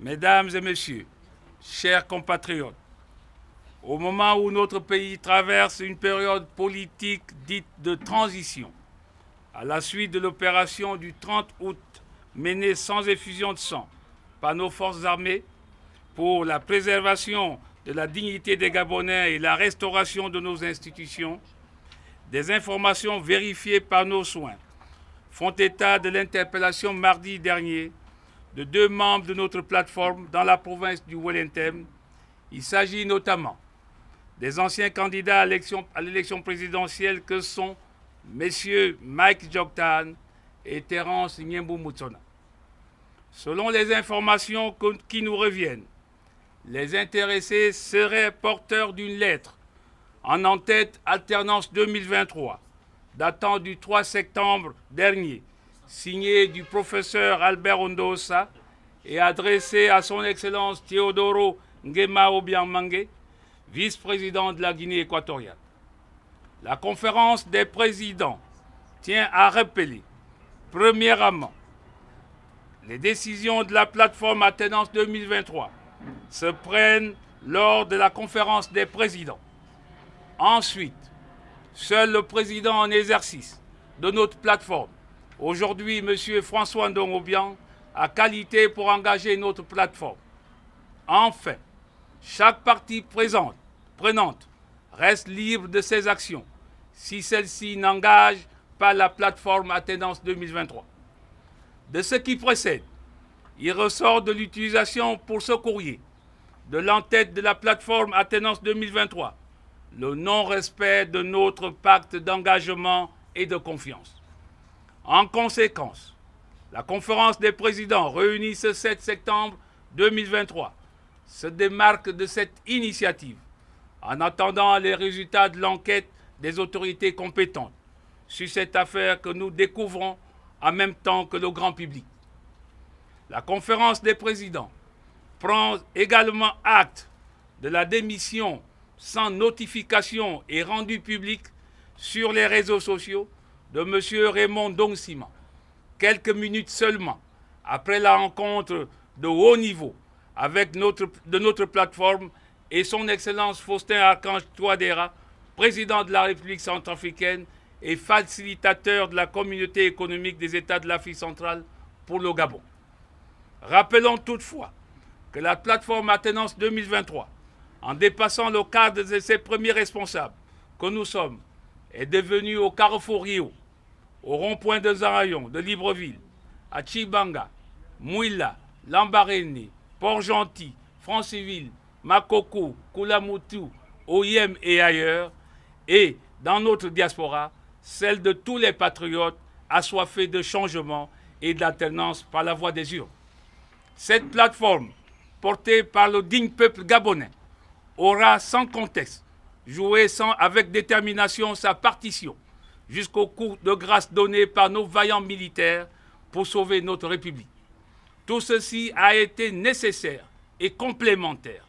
Mesdames et messieurs, chers compatriotes, au moment où notre pays traverse une période politique dite de transition, à la suite de l'opération du 30 août menée sans effusion de sang par nos forces armées pour la préservation de la dignité des Gabonais et la restauration de nos institutions, des informations vérifiées par nos soins font état de l'interpellation mardi dernier de 2 membres de notre plateforme dans la province du Wellington. Il s'agit notamment des anciens candidats à l'élection présidentielle que sont messieurs Mike Joktan et Terence Nyembu Mutsona. Selon les informations qui nous reviennent, les intéressés seraient porteurs d'une lettre en en-tête alternance 2023, datant du 3 septembre dernier, signée du professeur Albert Ondosa et adressée à son Excellence Teodoro Nguema Obiang-Mangue, vice-président de la Guinée équatoriale. La conférence des présidents tient à rappeler, premièrement, les décisions de la plateforme Alternance 2023 se prennent lors de la conférence des présidents. Ensuite, seul le président en exercice de notre plateforme, aujourd'hui M. François Ndong-Obiang, a qualité pour engager notre plateforme. Enfin, chaque partie prenante reste libre de ses actions si celle-ci n'engage pas la plateforme Alternance 2023. De ce qui précède, il ressort de l'utilisation pour ce courrier de l'entête de la plateforme Alternance 2023 le non-respect de notre pacte d'engagement et de confiance. En conséquence, la conférence des présidents réunie ce 7 septembre 2023 se démarque de cette initiative en attendant les résultats de l'enquête des autorités compétentes sur cette affaire que nous découvrons en même temps que le grand public. La conférence des présidents prend également acte de la démission sans notification et rendue publique sur les réseaux sociaux de M. Raymond Dongsima, quelques minutes seulement après la rencontre de haut niveau de notre plateforme et son Excellence Faustin Archange Touadéra, président de la République centrafricaine et facilitateur de la communauté économique des États de l'Afrique centrale pour le Gabon. Rappelons toutefois que la plateforme Alternance 2023, en dépassant le cadre de ses premiers responsables que nous sommes, est devenue au Carrefour Rio, au rond-point de Zarayon, de Libreville, à Chibanga, Mouila, Lambaréné, Port-Gentil, Franceville, Makoko, Koulamoutou, Oyem et ailleurs, et dans notre diaspora, celle de tous les patriotes assoiffés de changement et d'alternance par la voie des urnes. Cette plateforme, portée par le digne peuple gabonais, aura sans conteste joué avec détermination sa partition jusqu'au coup de grâce donné par nos vaillants militaires pour sauver notre République. Tout ceci a été nécessaire et complémentaire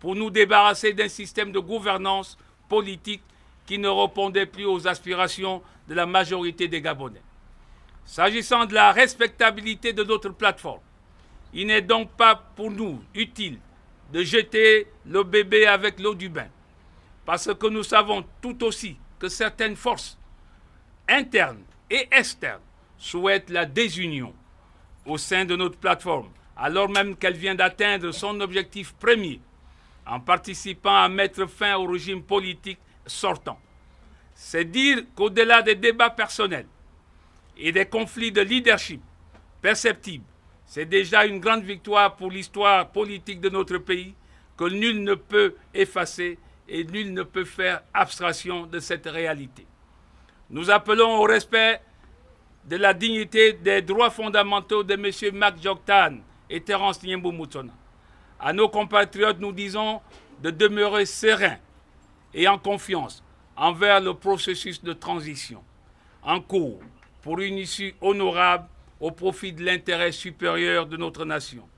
pour nous débarrasser d'un système de gouvernance politique qui ne répondait plus aux aspirations de la majorité des Gabonais. S'agissant de la respectabilité de notre plateforme, il n'est donc pas pour nous utile de jeter le bébé avec l'eau du bain, parce que nous savons tout aussi que certaines forces internes et externes souhaitent la désunion au sein de notre plateforme, alors même qu'elle vient d'atteindre son objectif premier en participant à mettre fin au régime politique sortant. C'est dire qu'au-delà des débats personnels et des conflits de leadership perceptibles, c'est déjà une grande victoire pour l'histoire politique de notre pays que nul ne peut effacer et nul ne peut faire abstraction de cette réalité. Nous appelons au respect de la dignité des droits fondamentaux de M. Mike Joktan et Terence Nyembu Mutsona. À nos compatriotes, nous disons de demeurer sereins et en confiance envers le processus de transition en cours pour une issue honorable au profit de l'intérêt supérieur de notre nation.